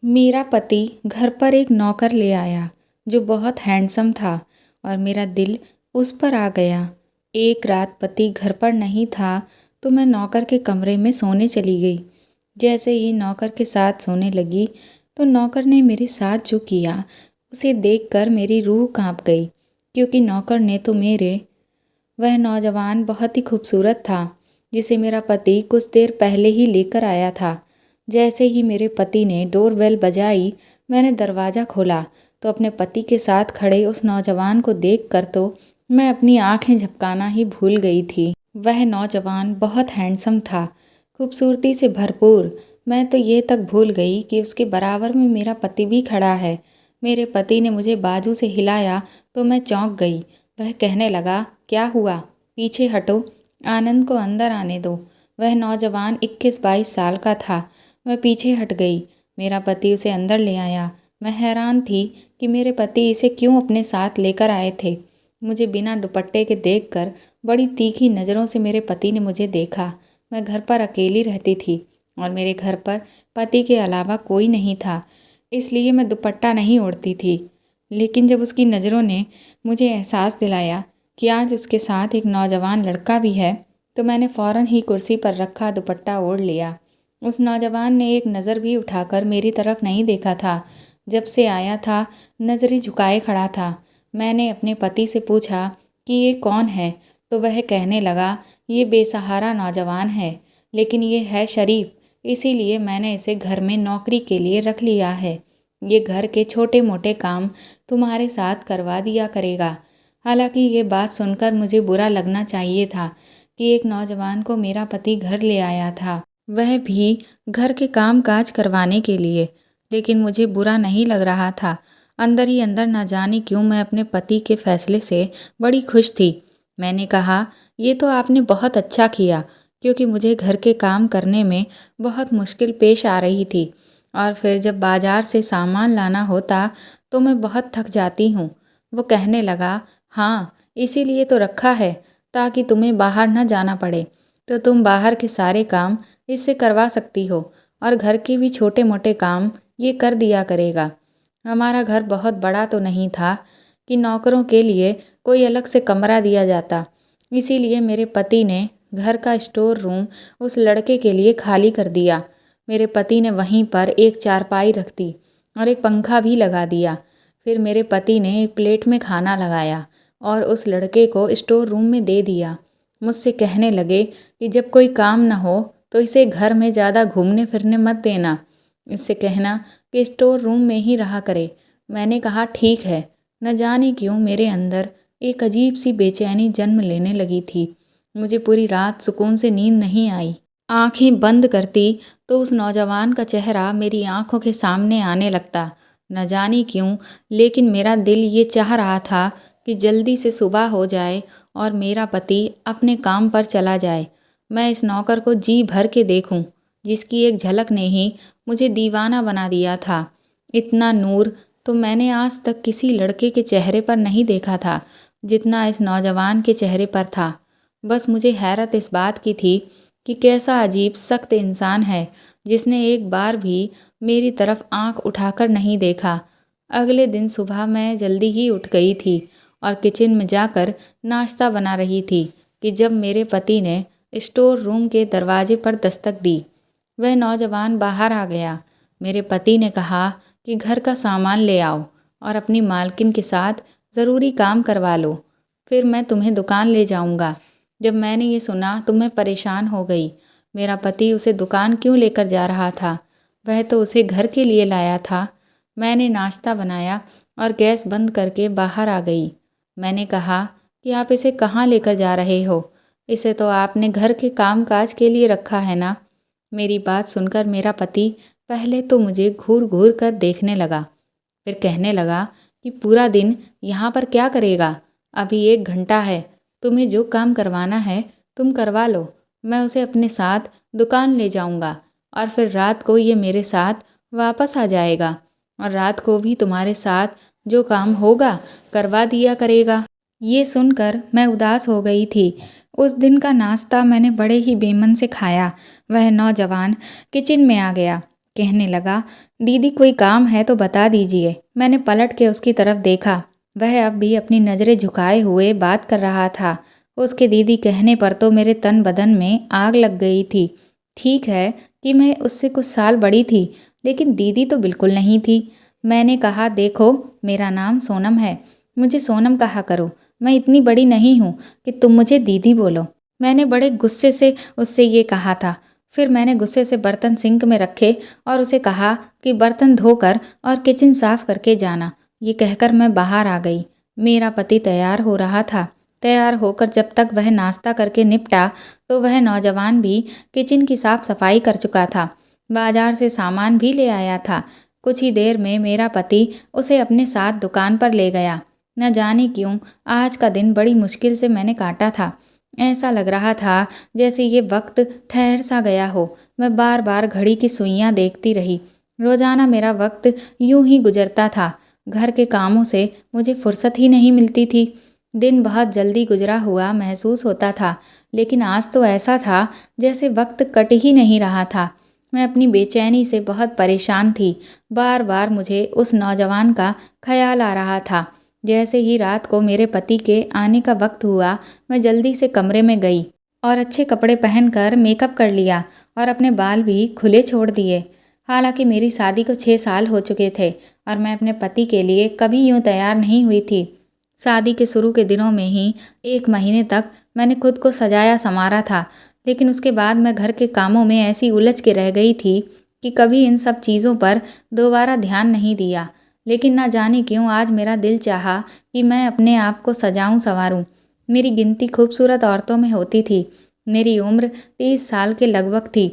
मेरा पति घर पर एक नौकर ले आया जो बहुत हैंडसम था और मेरा दिल उस पर आ गया। एक रात पति घर पर नहीं था तो मैं नौकर के कमरे में सोने चली गई। जैसे ही नौकर के साथ सोने लगी तो नौकर ने मेरे साथ जो किया उसे देखकर मेरी रूह कांप गई, क्योंकि नौकर ने तो वह नौजवान बहुत ही खूबसूरत था जिसे मेरा पति कुछ देर पहले ही लेकर आया था। जैसे ही मेरे पति ने डोरबेल बजाई, मैंने दरवाज़ा खोला तो अपने पति के साथ खड़े उस नौजवान को देखकर तो मैं अपनी आंखें झपकाना ही भूल गई थी। वह नौजवान बहुत हैंडसम था, खूबसूरती से भरपूर। मैं तो ये तक भूल गई कि उसके बराबर में मेरा पति भी खड़ा है। मेरे पति ने मुझे बाजू से हिलाया तो मैं चौंक गई। वह कहने लगा, क्या हुआ? पीछे हटो, आनंद को अंदर आने दो। वह नौजवान 21-22 साल का था। मैं पीछे हट गई। मेरा पति उसे अंदर ले आया। मैं हैरान थी कि मेरे पति इसे क्यों अपने साथ लेकर आए थे। मुझे बिना दुपट्टे के देखकर बड़ी तीखी नज़रों से मेरे पति ने मुझे देखा। मैं घर पर अकेली रहती थी और मेरे घर पर पति के अलावा कोई नहीं था, इसलिए मैं दुपट्टा नहीं ओढ़ती थी। लेकिन जब उसकी नज़रों ने मुझे एहसास दिलाया कि आज उसके साथ एक नौजवान लड़का भी है, तो मैंने फ़ौरन ही कुर्सी पर रखा दुपट्टा ओढ़ लिया। उस नौजवान ने एक नज़र भी उठाकर मेरी तरफ नहीं देखा था। जब से आया था नज़रें झुकाए खड़ा था। मैंने अपने पति से पूछा कि ये कौन है, तो वह कहने लगा, ये बेसहारा नौजवान है, लेकिन ये है शरीफ, इसीलिए मैंने इसे घर में नौकरी के लिए रख लिया है। ये घर के छोटे मोटे काम तुम्हारे साथ करवा दिया करेगा। हालांकि ये बात सुनकर मुझे बुरा लगना चाहिए था कि एक नौजवान को मेरा पति घर ले आया था, वह भी घर के काम काज करवाने के लिए। लेकिन मुझे बुरा नहीं लग रहा था। अंदर ही अंदर ना जाने क्यों मैं अपने पति के फैसले से बड़ी खुश थी। मैंने कहा, ये तो आपने बहुत अच्छा किया, क्योंकि मुझे घर के काम करने में बहुत मुश्किल पेश आ रही थी और फिर जब बाजार से सामान लाना होता तो मैं बहुत थक जाती हूँ। वो कहने लगा, हाँ, इसीलिए तो रखा है ताकि तुम्हें बाहर ना जाना पड़े, तो तुम बाहर के सारे काम इससे करवा सकती हो और घर के भी छोटे मोटे काम ये कर दिया करेगा। हमारा घर बहुत बड़ा तो नहीं था कि नौकरों के लिए कोई अलग से कमरा दिया जाता, इसीलिए मेरे पति ने घर का स्टोर रूम उस लड़के के लिए खाली कर दिया। मेरे पति ने वहीं पर एक चारपाई रख दी और एक पंखा भी लगा दिया। फिर मेरे पति ने एक प्लेट में खाना लगाया और उस लड़के को स्टोर रूम में दे दिया। मुझसे कहने लगे कि जब कोई काम न हो तो इसे घर में ज़्यादा घूमने फिरने मत देना, इससे कहना कि स्टोर रूम में ही रहा करे। मैंने कहा, ठीक है। न जाने क्यों मेरे अंदर एक अजीब सी बेचैनी जन्म लेने लगी थी। मुझे पूरी रात सुकून से नींद नहीं आई। आंखें बंद करती तो उस नौजवान का चेहरा मेरी आंखों के सामने आने लगता। न जाने क्यों, लेकिन मेरा दिल ये चाह रहा था कि जल्दी से सुबह हो जाए और मेरा पति अपने काम पर चला जाए। मैं इस नौकर को जी भर के देखूं, जिसकी एक झलक ने ही मुझे दीवाना बना दिया था। इतना नूर तो मैंने आज तक किसी लड़के के चेहरे पर नहीं देखा था जितना इस नौजवान के चेहरे पर था। बस मुझे हैरत इस बात की थी कि कैसा अजीब सख्त इंसान है जिसने एक बार भी मेरी तरफ आंख उठाकर नहीं देखा। अगले दिन सुबह मैं जल्दी ही उठ गई थी और किचन में जाकर नाश्ता बना रही थी कि जब मेरे पति ने स्टोर रूम के दरवाजे पर दस्तक दी। वह नौजवान बाहर आ गया। मेरे पति ने कहा कि घर का सामान ले आओ और अपनी मालकिन के साथ ज़रूरी काम करवा लो, फिर मैं तुम्हें दुकान ले जाऊंगा। जब मैंने ये सुना तो मैं परेशान हो गई। मेरा पति उसे दुकान क्यों लेकर जा रहा था? वह तो उसे घर के लिए लाया था। मैंने नाश्ता बनाया और गैस बंद करके बाहर आ गई। मैंने कहा कि आप इसे कहाँ लेकर जा रहे हो? इसे तो आपने घर के काम काज के लिए रखा है ना? मेरी बात सुनकर मेरा पति पहले तो मुझे घूर घूर कर देखने लगा, फिर कहने लगा कि पूरा दिन यहाँ पर क्या करेगा? अभी 1 घंटा है, तुम्हें जो काम करवाना है तुम करवा लो। मैं उसे अपने साथ दुकान ले जाऊंगा और फिर रात को ये मेरे साथ वापस आ जाएगा और रात को भी तुम्हारे साथ जो काम होगा करवा दिया करेगा। ये सुनकर मैं उदास हो गई थी। उस दिन का नाश्ता मैंने बड़े ही बेमन से खाया। वह नौजवान किचन में आ गया कहने लगा, दीदी कोई काम है तो बता दीजिए। मैंने पलट के उसकी तरफ देखा। वह अब भी अपनी नज़रें झुकाए हुए बात कर रहा था। उसके दीदी कहने पर तो मेरे तन बदन में आग लग गई थी। ठीक है कि मैं उससे कुछ साल बड़ी थी, लेकिन दीदी तो बिल्कुल नहीं थी। मैंने कहा, देखो मेरा नाम सोनम है, मुझे सोनम कहा करो। मैं इतनी बड़ी नहीं हूँ कि तुम मुझे दीदी बोलो। मैंने बड़े गुस्से से उससे ये कहा था। फिर मैंने गुस्से से बर्तन सिंक में रखे और उसे कहा कि बर्तन धोकर और किचन साफ करके जाना। ये कहकर मैं बाहर आ गई। मेरा पति तैयार हो रहा था। तैयार होकर जब तक वह नाश्ता करके निपटा तो वह नौजवान भी किचन की साफ सफाई कर चुका था। बाजार से सामान भी ले आया था। कुछ ही देर में मेरा पति उसे अपने साथ दुकान पर ले गया। न जाने क्यों आज का दिन बड़ी मुश्किल से मैंने काटा था। ऐसा लग रहा था जैसे ये वक्त ठहर सा गया हो। मैं बार बार घड़ी की सुइयां देखती रही। रोजाना मेरा वक्त यूं ही गुजरता था। घर के कामों से मुझे फुर्सत ही नहीं मिलती थी। दिन बहुत जल्दी गुजरा हुआ महसूस होता था, लेकिन आज तो ऐसा था जैसे वक्त कट ही नहीं रहा था। मैं अपनी बेचैनी से बहुत परेशान थी। बार बार मुझे उस नौजवान का ख्याल आ रहा था। जैसे ही रात को मेरे पति के आने का वक्त हुआ, मैं जल्दी से कमरे में गई और अच्छे कपड़े पहनकर मेकअप कर लिया और अपने बाल भी खुले छोड़ दिए। हालांकि मेरी शादी को 6 साल हो चुके थे और मैं अपने पति के लिए कभी यूं तैयार नहीं हुई थी। शादी के शुरू के दिनों में ही 1 महीने तक मैंने खुद को सजाया संवारा था, लेकिन उसके बाद मैं घर के कामों में ऐसी उलझ के रह गई थी कि कभी इन सब चीज़ों पर दोबारा ध्यान नहीं दिया। लेकिन ना जाने क्यों आज मेरा दिल चाहा कि मैं अपने आप को सजाऊं संवारूं। मेरी गिनती खूबसूरत औरतों में होती थी। मेरी उम्र 30 साल के लगभग थी,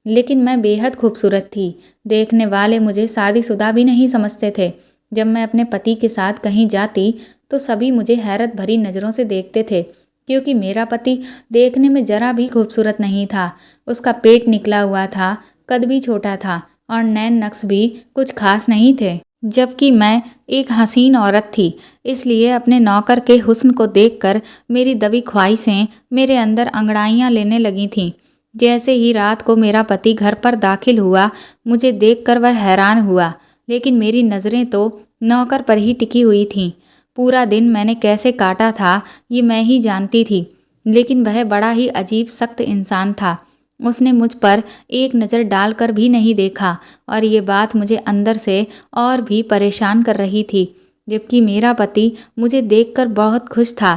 लेकिन मैं बेहद खूबसूरत थी। देखने वाले मुझे शादीशुदा भी नहीं समझते थे। जब मैं अपने पति के साथ कहीं जाती तो सभी मुझे हैरत भरी नज़रों से देखते थे, क्योंकि मेरा पति देखने में जरा भी खूबसूरत नहीं था। उसका पेट निकला हुआ था, कद भी छोटा था और नैन नक्श भी कुछ खास नहीं थे, जबकि मैं एक हसीन औरत थी। इसलिए अपने नौकर के हुस्न को देखकर मेरी दबी ख्वाहिशें मेरे अंदर अंगड़ाइयाँ लेने लगी थीं। जैसे ही रात को मेरा पति घर पर दाखिल हुआ, मुझे देखकर वह हैरान हुआ, लेकिन मेरी नज़रें तो नौकर पर ही टिकी हुई थीं। पूरा दिन मैंने कैसे काटा था ये मैं ही जानती थी, लेकिन वह बड़ा ही अजीब सख्त इंसान था। उसने मुझ पर एक नज़र डालकर भी नहीं देखा और ये बात मुझे अंदर से और भी परेशान कर रही थी। जबकि मेरा पति मुझे देखकर बहुत खुश था।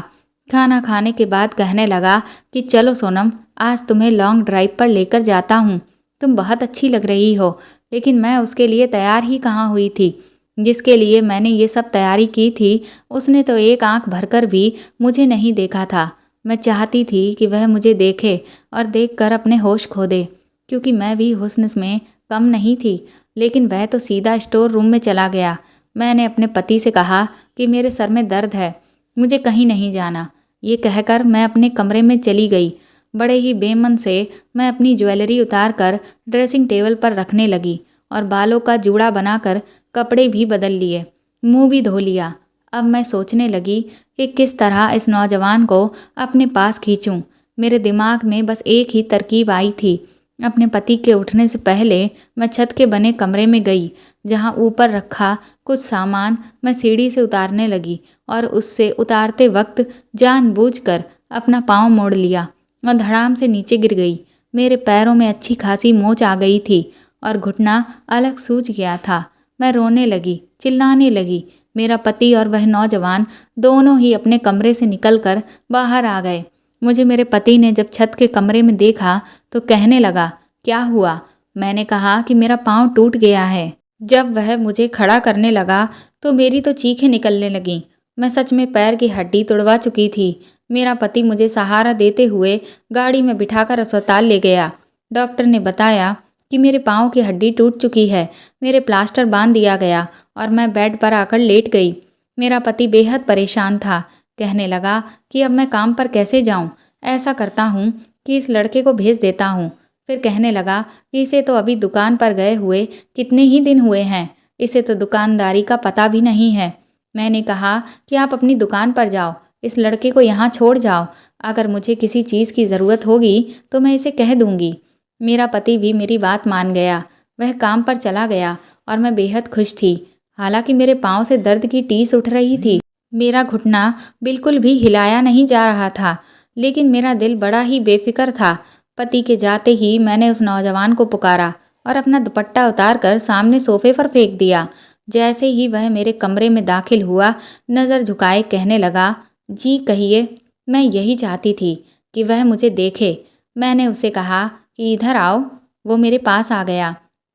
खाना खाने के बाद कहने लगा कि चलो सोनम, आज तुम्हें लॉन्ग ड्राइव पर लेकर जाता हूँ। तुम बहुत अच्छी लग रही हो। लेकिन मैं उसके लिए तैयार ही कहाँ हुई थी। जिसके लिए मैंने ये सब तैयारी की थी, उसने तो एक आंख भरकर भी मुझे नहीं देखा था। मैं चाहती थी कि वह मुझे देखे और देखकर अपने होश खो दे, क्योंकि मैं भी हुस्न में कम नहीं थी। लेकिन वह तो सीधा स्टोर रूम में चला गया। मैंने अपने पति से कहा कि मेरे सर में दर्द है, मुझे कहीं नहीं जाना। ये कहकर मैं अपने कमरे में चली गई। बड़े ही बेमन से मैं अपनी ज्वेलरी उतार कर ड्रेसिंग टेबल पर रखने लगी और बालों का जूड़ा बनाकर कपड़े भी बदल लिए, मुंह भी धो लिया। अब मैं सोचने लगी कि किस तरह इस नौजवान को अपने पास खींचूं। मेरे दिमाग में बस एक ही तरकीब आई थी। अपने पति के उठने से पहले मैं छत के बने कमरे में गई, जहां ऊपर रखा कुछ सामान मैं सीढ़ी से उतारने लगी और उससे उतारते वक्त जानबूझकर अपना पाँव मोड़ लिया और धड़ाम से नीचे गिर गई। मेरे पैरों में अच्छी खासी मोच आ गई थी और घुटना अलग सूज गया था। मैं रोने लगी, चिल्लाने लगी। मेरा पति और वह नौजवान दोनों ही अपने कमरे से निकलकर बाहर आ गए। मुझे मेरे पति ने जब छत के कमरे में देखा तो कहने लगा, क्या हुआ? मैंने कहा कि मेरा पाँव टूट गया है। जब वह मुझे खड़ा करने लगा तो मेरी तो चीखें निकलने लगीं। मैं सच में पैर की हड्डी तुड़वा चुकी थी। मेरा पति मुझे सहारा देते हुए गाड़ी में बिठाकर अस्पताल ले गया। डॉक्टर ने बताया कि मेरे पाँव की हड्डी टूट चुकी है। मेरे प्लास्टर बांध दिया गया और मैं बेड पर आकर लेट गई। मेरा पति बेहद परेशान था। कहने लगा कि अब मैं काम पर कैसे जाऊं? ऐसा करता हूं कि इस लड़के को भेज देता हूं। फिर कहने लगा कि इसे तो अभी दुकान पर गए हुए कितने ही दिन हुए हैं, इसे तो दुकानदारी का पता भी नहीं है। मैंने कहा कि आप अपनी दुकान पर जाओ, इस लड़के को यहाँ छोड़ जाओ। अगर मुझे किसी चीज़ की ज़रूरत होगी तो मैं इसे कह दूंगी। मेरा पति भी मेरी बात मान गया। वह काम पर चला गया और मैं बेहद खुश थी। हालांकि मेरे पाँव से दर्द की टीस उठ रही थी। मेरा घुटना बिल्कुल भी हिलाया नहीं जा रहा था, लेकिन मेरा दिल बड़ा ही बेफिक्र था। पति के जाते ही मैंने उस नौजवान को पुकारा और अपना दुपट्टा उतारकर सामने सोफे पर फेंक दिया। जैसे ही वह मेरे कमरे में दाखिल हुआ, नज़र झुकाए कहने लगा, जी कहिए। मैं यही चाहती थी कि वह मुझे देखे। मैंने उससे कहा कि इधर आओ। वो मेरे पास आ गया।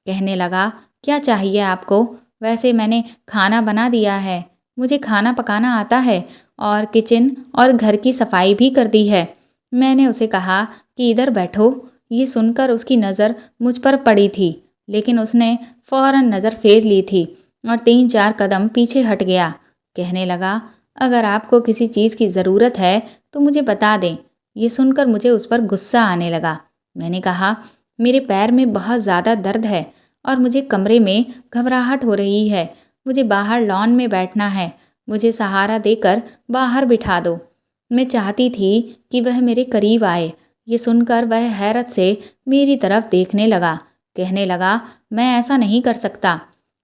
कहने लगा, क्या चाहिए आपको? वैसे मैंने खाना बना दिया है, मुझे खाना पकाना आता है और किचन और घर की सफाई भी कर दी है। मैंने उसे कहा कि इधर बैठो। ये सुनकर उसकी नज़र मुझ पर पड़ी थी, लेकिन उसने फौरन नज़र फेर ली थी और 3-4 कदम पीछे हट गया। कहने लगा, अगर आपको किसी चीज़ की ज़रूरत है तो मुझे बता दें। ये सुनकर मुझे उस पर गुस्सा आने लगा। मैंने कहा, मेरे पैर में बहुत ज़्यादा दर्द है और मुझे कमरे में घबराहट हो रही है। मुझे बाहर लॉन में बैठना है। मुझे सहारा देकर बाहर बिठा दो। मैं चाहती थी कि वह मेरे करीब आए। ये सुनकर वह हैरत से मेरी तरफ देखने लगा। कहने लगा, मैं ऐसा नहीं कर सकता।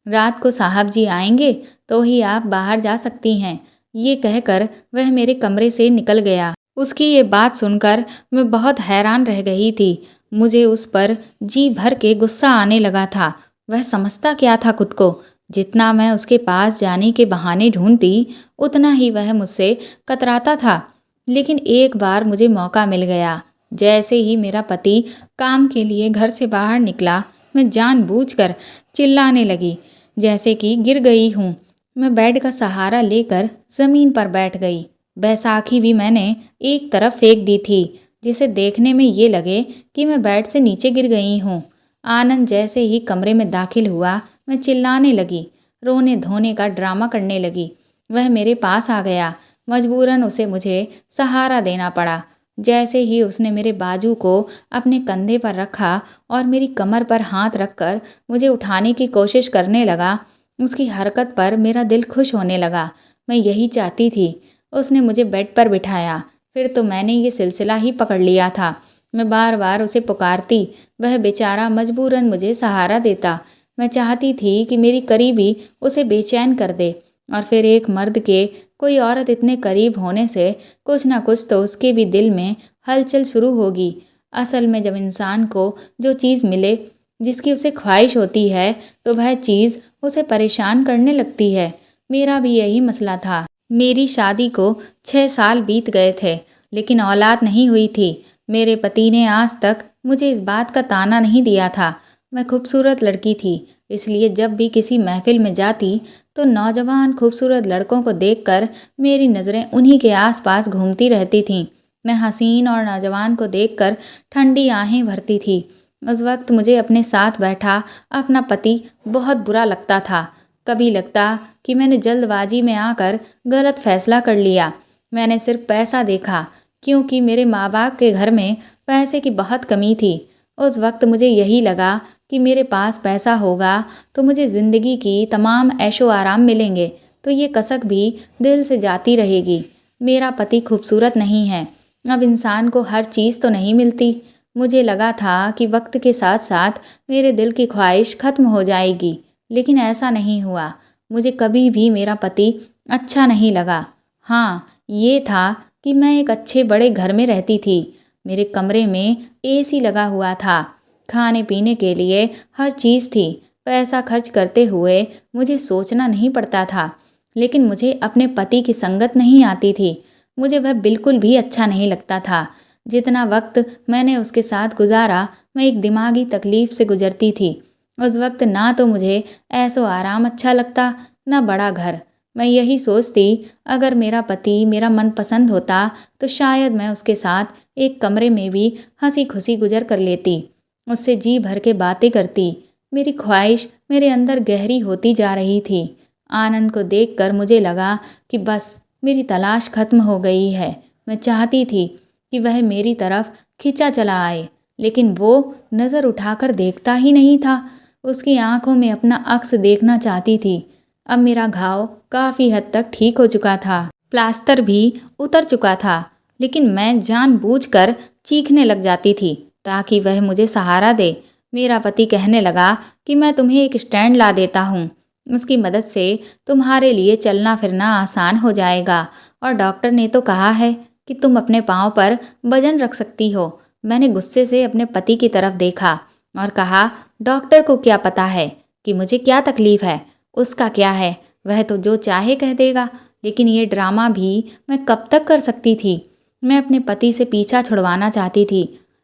रात को साहब जी आएंगे तो ही आप बाहर जा सकती हैं। ये कहकर वह मेरे कमरे से निकल गया। उसकी ये बात सुनकर मैं बहुत हैरान रह गई थी। मुझे उस पर जी भर के गुस्सा आने लगा था। वह समझता क्या था खुद को? जितना मैं उसके पास जाने के बहाने ढूंढती, उतना ही वह मुझसे कतराता था। लेकिन एक बार मुझे मौका मिल गया। जैसे ही मेरा पति काम के लिए घर से बाहर निकला, मैं जानबूझकर चिल्लाने लगी, जैसे कि गिर गई हूँ। मैं बेड का सहारा लेकर ज़मीन पर बैठ गई। बैसाखी भी मैंने एक तरफ फेंक दी थी, जिसे देखने में ये लगे कि मैं बेड से नीचे गिर गई हूँ। आनंद जैसे ही कमरे में दाखिल हुआ, मैं चिल्लाने लगी, रोने धोने का ड्रामा करने लगी। वह मेरे पास आ गया। मजबूरन उसे मुझे सहारा देना पड़ा। जैसे ही उसने मेरे बाजू को अपने कंधे पर रखा और मेरी कमर पर हाथ रखकर मुझे उठाने की कोशिश करने लगा, उसकी हरकत पर मेरा दिल खुश होने लगा। मैं यही चाहती थी। उसने मुझे बेड पर बिठाया। फिर तो मैंने ये सिलसिला ही पकड़ लिया था। मैं बार बार उसे पुकारती, वह बेचारा मजबूरन मुझे सहारा देता। मैं चाहती थी कि मेरी करीबी उसे बेचैन कर दे, और फिर एक मर्द के कोई औरत इतने करीब होने से कुछ ना कुछ तो उसके भी दिल में हलचल शुरू होगी। असल में जब इंसान को जो चीज़ मिले, जिसकी उसे ख्वाहिश होती है, तो वह चीज़ उसे परेशान करने लगती है। मेरा भी यही मसला था। मेरी शादी को 6 साल बीत गए थे, लेकिन औलाद नहीं हुई थी। मेरे पति ने आज तक मुझे इस बात का ताना नहीं दिया था। मैं खूबसूरत लड़की थी, इसलिए जब भी किसी महफिल में जाती तो नौजवान खूबसूरत लड़कों को देखकर मेरी नज़रें उन्हीं के आसपास घूमती रहती थीं। मैं हसीन और नौजवान को देखकर ठंडी आहें भरती थी। उस वक्त मुझे अपने साथ बैठा अपना पति बहुत बुरा लगता था। कभी लगता कि मैंने जल्दबाजी में आकर गलत फैसला कर लिया। मैंने सिर्फ पैसा देखा, क्योंकि मेरे माँ बाप के घर में पैसे की बहुत कमी थी। उस वक्त मुझे यही लगा कि मेरे पास पैसा होगा तो मुझे ज़िंदगी की तमाम ऐशो आराम मिलेंगे, तो ये कसक भी दिल से जाती रहेगी। मेरा पति खूबसूरत नहीं है। अब इंसान को हर चीज़ तो नहीं मिलती। मुझे लगा था कि वक्त के साथ साथ मेरे दिल की ख्वाहिश ख़त्म हो जाएगी, लेकिन ऐसा नहीं हुआ। मुझे कभी भी मेरा पति अच्छा नहीं लगा। हाँ, ये था कि मैं एक अच्छे बड़े घर में रहती थी। मेरे कमरे में एसी लगा हुआ था। खाने पीने के लिए हर चीज़ थी। पैसा खर्च करते हुए मुझे सोचना नहीं पड़ता था। लेकिन मुझे अपने पति की संगत नहीं आती थी। मुझे वह बिल्कुल भी अच्छा नहीं लगता था। जितना वक्त मैंने उसके साथ गुजारा, मैं एक दिमागी तकलीफ़ से गुजरती थी। उस वक्त ना तो मुझे ऐसो आराम अच्छा लगता, ना बड़ा घर। मैं यही सोचती, अगर मेरा पति मेरा मनपसंद होता तो शायद मैं उसके साथ एक कमरे में भी हंसी खुशी गुजर कर लेती, उससे जी भर के बातें करती। मेरी ख्वाहिश मेरे अंदर गहरी होती जा रही थी। आनंद को देखकर मुझे लगा कि बस मेरी तलाश खत्म हो गई है। मैं चाहती थी कि वह मेरी तरफ खिंचा चला आए, लेकिन वो नज़र उठाकर देखता ही नहीं था। उसकी आंखों में अपना अक्स देखना चाहती थी। अब मेरा घाव काफ़ी हद तक ठीक हो चुका था, प्लास्टर भी उतर चुका था, लेकिन मैं जानबूझकर चीखने लग जाती थी ताकि वह मुझे सहारा दे। मेरा पति कहने लगा कि मैं तुम्हें एक स्टैंड ला देता हूँ। उसकी मदद से तुम्हारे लिए चलना फिरना आसान हो जाएगा और डॉक्टर ने तो कहा है कि तुम अपने पाँव पर वजन रख सकती हो। मैंने गुस्से से अपने पति की तरफ देखा और कहा, डॉक्टर को क्या पता है कि मुझे क्या तकलीफ है? उसका क्या है, वह तो जो चाहे कह देगा। लेकिन ये ड्रामा भी मैं कब तक कर सकती थी? मैं अपने पति से पीछा छुड़वाना चाहती थी।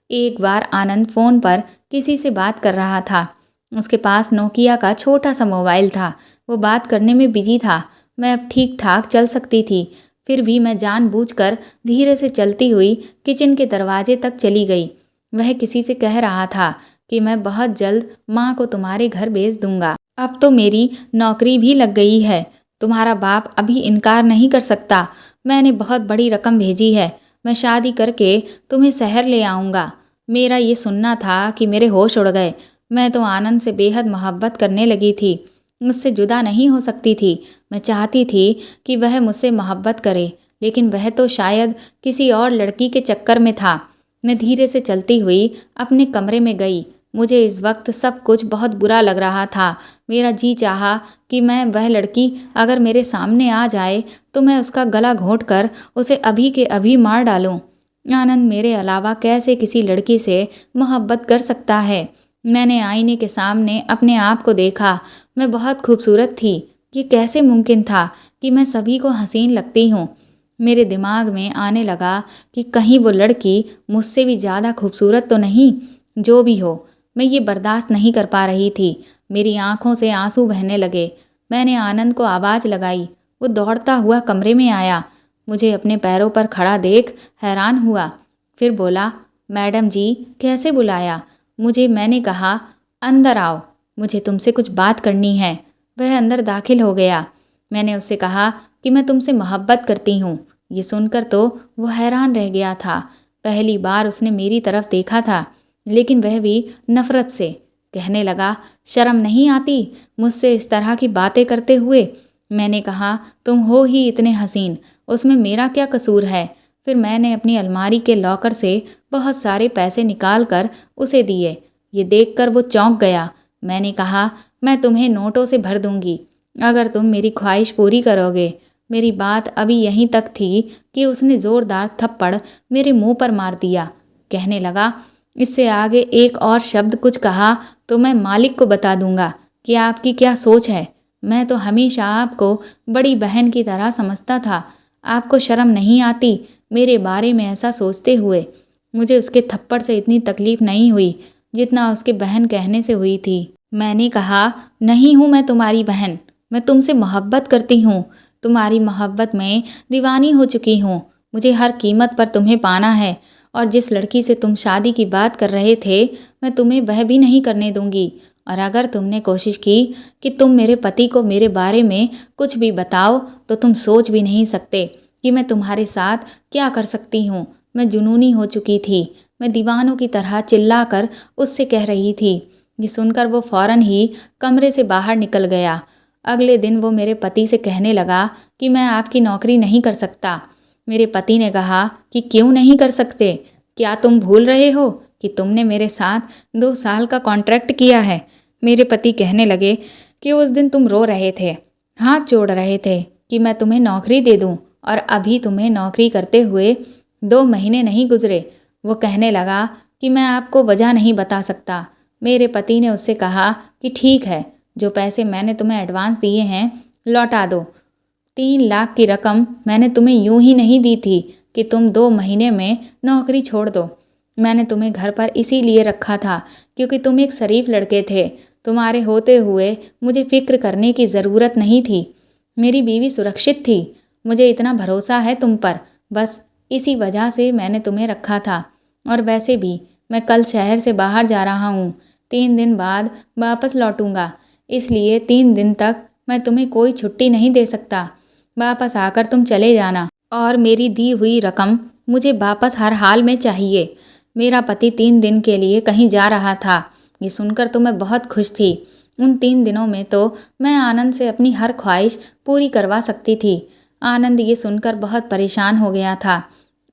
एक बार आनंद फ़ोन पर किसी से बात कर रहा था। उसके पास नोकिया का छोटा सा मोबाइल था। वो बात करने में बिजी था। मैं अब ठीक ठाक चल सकती थी, फिर भी मैं जानबूझकर धीरे से चलती हुई किचन के दरवाजे तक चली गई। वह किसी से कह रहा था कि मैं बहुत जल्द माँ को तुम्हारे घर भेज दूंगा। अब तो मेरी नौकरी भी लग गई है। तुम्हारा बाप अभी इनकार नहीं कर सकता। मैंने बहुत बड़ी रकम भेजी है। मैं शादी करके तुम्हें शहर ले आऊँगा। मेरा ये सुनना था कि मेरे होश उड़ गए। मैं तो आनंद से बेहद मोहब्बत करने लगी थी। मुझसे जुदा नहीं हो सकती थी। मैं चाहती थी कि वह मुझसे मोहब्बत करे, लेकिन वह तो शायद किसी और लड़की के चक्कर में था। मैं धीरे से चलती हुई अपने कमरे में गई। मुझे इस वक्त सब कुछ बहुत बुरा लग रहा था। मेरा जी चाहा कि मैं वह लड़की अगर मेरे सामने आ जाए तो मैं उसका गला घोंट कर उसे अभी के अभी मार डालूं। आनंद मेरे अलावा कैसे किसी लड़की से मोहब्बत कर सकता है? मैंने आईने के सामने अपने आप को देखा। मैं बहुत खूबसूरत थी। ये कैसे मुमकिन था कि मैं सभी को हसीन लगती हूँ? मेरे दिमाग में आने लगा कि कहीं वो लड़की मुझसे भी ज़्यादा खूबसूरत तो नहीं। जो भी हो, मैं ये बर्दाश्त नहीं कर पा रही थी। मेरी आंखों से आंसू बहने लगे। मैंने आनंद को आवाज़ लगाई। वो दौड़ता हुआ कमरे में आया। मुझे अपने पैरों पर खड़ा देख हैरान हुआ। फिर बोला, मैडम जी, कैसे बुलाया मुझे? मैंने कहा, अंदर आओ, मुझे तुमसे कुछ बात करनी है। वह अंदर दाखिल हो गया। मैंने उससे कहा कि मैं तुमसे मोहब्बत करती हूँ। ये सुनकर तो वो हैरान रह गया था। पहली बार उसने मेरी तरफ देखा था, लेकिन वह भी नफ़रत से। कहने लगा, शर्म नहीं आती मुझसे इस तरह की बातें करते हुए? मैंने कहा, तुम हो ही इतने हसीन, उसमें मेरा क्या कसूर है? फिर मैंने अपनी अलमारी के लॉकर से बहुत सारे पैसे निकाल कर उसे दिए। ये देखकर वो चौंक गया। मैंने कहा, मैं तुम्हें नोटों से भर दूंगी अगर तुम मेरी ख्वाहिश पूरी करोगे। मेरी बात अभी यहीं तक थी कि उसने ज़ोरदार थप्पड़ मेरे मुंह पर मार दिया। कहने लगा, इससे आगे एक और शब्द कुछ कहा तो मैं मालिक को बता दूंगा कि आपकी क्या सोच है। मैं तो हमेशा आपको बड़ी बहन की तरह समझता था। आपको शर्म नहीं आती मेरे बारे में ऐसा सोचते हुए? मुझे उसके थप्पड़ से इतनी तकलीफ नहीं हुई जितना उसके बहन कहने से हुई थी। मैंने कहा, नहीं हूँ मैं तुम्हारी बहन। मैं तुमसे मोहब्बत करती हूँ। तुम्हारी मोहब्बत में दीवानी हो चुकी हूँ। मुझे हर कीमत पर तुम्हें पाना है। और जिस लड़की से तुम शादी की बात कर रहे थे, मैं तुम्हें वह भी नहीं करने दूंगी। और अगर तुमने कोशिश की कि तुम मेरे पति को मेरे बारे में कुछ भी बताओ तो तुम सोच भी नहीं सकते कि मैं तुम्हारे साथ क्या कर सकती हूँ। मैं जुनूनी हो चुकी थी। मैं दीवानों की तरह चिल्लाकर उससे कह रही थी। ये सुनकर वो फौरन ही कमरे से बाहर निकल गया। अगले दिन वो मेरे पति से कहने लगा कि मैं आपकी नौकरी नहीं कर सकता। मेरे पति ने कहा कि क्यों नहीं कर सकते? क्या तुम भूल रहे हो कि तुमने मेरे साथ 2 साल का कॉन्ट्रैक्ट किया है? मेरे पति कहने लगे कि उस दिन तुम रो रहे थे, हाथ जोड़ रहे थे कि मैं तुम्हें नौकरी दे दूं, और अभी तुम्हें नौकरी करते हुए 2 महीने नहीं गुजरे। वो कहने लगा कि मैं आपको वजह नहीं बता सकता। मेरे पति ने उससे कहा कि ठीक है, जो पैसे मैंने तुम्हें एडवांस दिए हैं लौटा दो। 3 लाख की रकम मैंने तुम्हें यूं ही नहीं दी थी कि तुम 2 महीने में नौकरी छोड़ दो। मैंने तुम्हें घर पर इसीलिए रखा था क्योंकि तुम एक शरीफ लड़के थे। तुम्हारे होते हुए मुझे फ़िक्र करने की ज़रूरत नहीं थी। मेरी बीवी सुरक्षित थी। मुझे इतना भरोसा है तुम पर, बस इसी वजह से मैंने तुम्हें रखा था। और वैसे भी मैं कल शहर से बाहर जा रहा हूँ। 3 दिन बाद वापस लौटूंगा, इसलिए 3 दिन तक मैं तुम्हें कोई छुट्टी नहीं दे सकता। वापस आकर तुम चले जाना और मेरी दी हुई रकम मुझे वापस हर हाल में चाहिए। मेरा पति 3 दिन के लिए कहीं जा रहा था। ये सुनकर तो मैं बहुत खुश थी। उन 3 दिनों में तो मैं आनंद से अपनी हर ख्वाहिश पूरी करवा सकती थी। आनंद ये सुनकर बहुत परेशान हो गया था।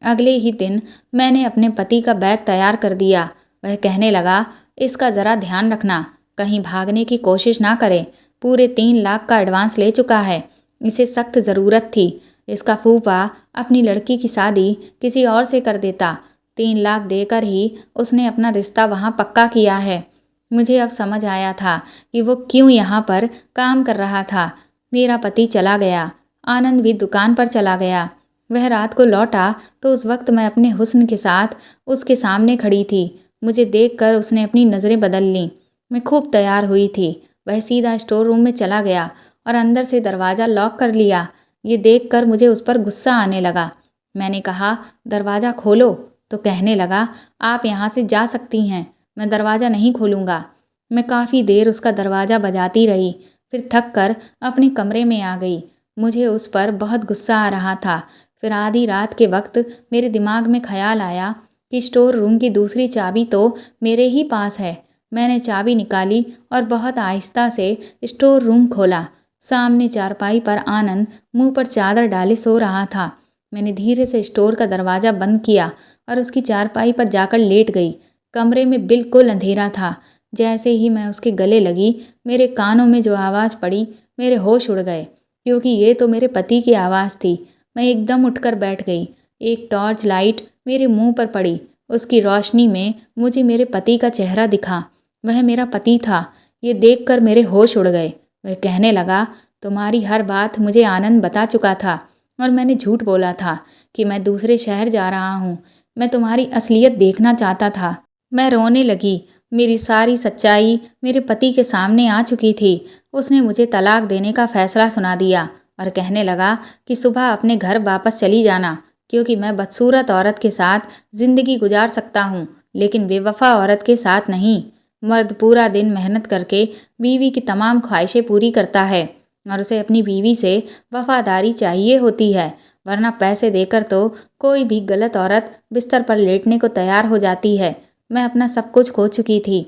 अगले ही दिन मैंने अपने पति का बैग तैयार कर दिया। वह कहने लगा, इसका ज़रा ध्यान रखना, कहीं भागने की कोशिश ना करे। पूरे 3 लाख का एडवांस ले चुका है। इसे सख्त ज़रूरत थी। इसका फूफा अपनी लड़की की शादी किसी और से कर देता। 3 लाख देकर ही उसने अपना रिश्ता वहाँ पक्का किया है। मुझे अब समझ आया था कि वो क्यों यहाँ पर काम कर रहा था। मेरा पति चला गया। आनंद भी दुकान पर चला गया। वह रात को लौटा तो उस वक्त मैं अपने हुस्न के साथ उसके सामने खड़ी थी। मुझे देखकर उसने अपनी नज़रें बदल लीं। मैं खूब तैयार हुई थी। वह सीधा स्टोर रूम में चला गया और अंदर से दरवाज़ा लॉक कर लिया। ये देखकर मुझे उस पर गुस्सा आने लगा। मैंने कहा, दरवाज़ा खोलो, तो कहने लगा, आप यहाँ से जा सकती हैं, मैं दरवाज़ा नहीं खोलूँगा। मैं काफ़ी देर उसका दरवाज़ा बजाती रही, फिर थक कर अपने कमरे में आ गई। मुझे उस पर बहुत गुस्सा आ रहा था। फिर आधी रात के वक्त मेरे दिमाग में ख्याल आया कि स्टोर रूम की दूसरी चाबी तो मेरे ही पास है। मैंने चाबी निकाली और बहुत आहिस्ता से स्टोर रूम खोला। सामने चारपाई पर आनंद मुंह पर चादर डाले सो रहा था। मैंने धीरे से स्टोर का दरवाज़ा बंद किया और उसकी चारपाई पर जाकर लेट गई। कमरे में बिल्कुल अंधेरा था। जैसे ही मैं उसके गले लगी, मेरे कानों में जो आवाज़ पड़ी, मेरे होश उड़ गए, क्योंकि ये तो मेरे पति की आवाज़ थी। मैं एकदम उठकर बैठ गई। एक टॉर्च लाइट मेरे मुंह पर पड़ी। उसकी रोशनी में मुझे मेरे पति का चेहरा दिखा। वह मेरा पति था। ये देखकर मेरे होश उड़ गए। वह कहने लगा, तुम्हारी हर बात मुझे आनंद बता चुका था और मैंने झूठ बोला था कि मैं दूसरे शहर जा रहा हूँ। मैं तुम्हारी असलियत देखना चाहता था। मैं रोने लगी। मेरी सारी सच्चाई मेरे पति के सामने आ चुकी थी। उसने मुझे तलाक देने का फैसला सुना दिया और कहने लगा कि सुबह अपने घर वापस चली जाना, क्योंकि मैं बदसूरत औरत के साथ ज़िंदगी गुजार सकता हूँ, लेकिन बेवफा औरत के साथ नहीं। मर्द पूरा दिन मेहनत करके बीवी की तमाम ख्वाहिशें पूरी करता है और उसे अपनी बीवी से वफादारी चाहिए होती है, वरना पैसे देकर तो कोई भी गलत औरत बिस्तर पर लेटने को तैयार हो जाती है। मैं अपना सब कुछ खो चुकी थी।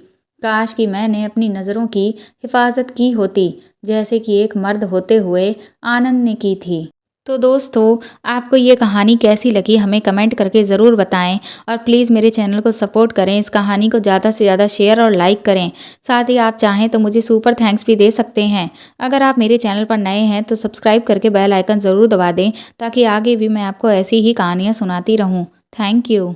काश कि मैंने अपनी नज़रों की हिफाजत की होती, जैसे कि एक मर्द होते हुए आनंद ने की थी। तो दोस्तों, आपको ये कहानी कैसी लगी हमें कमेंट करके ज़रूर बताएं और प्लीज़ मेरे चैनल को सपोर्ट करें। इस कहानी को ज़्यादा से ज़्यादा शेयर और लाइक करें। साथ ही आप चाहें तो मुझे सुपर थैंक्स भी दे सकते हैं। अगर आप मेरे चैनल पर नए हैं तो सब्सक्राइब करके बेल आइकन ज़रूर दबा दें, ताकि आगे भी मैं आपको ऐसी ही कहानियाँ सुनाती रहूँ। Thank you.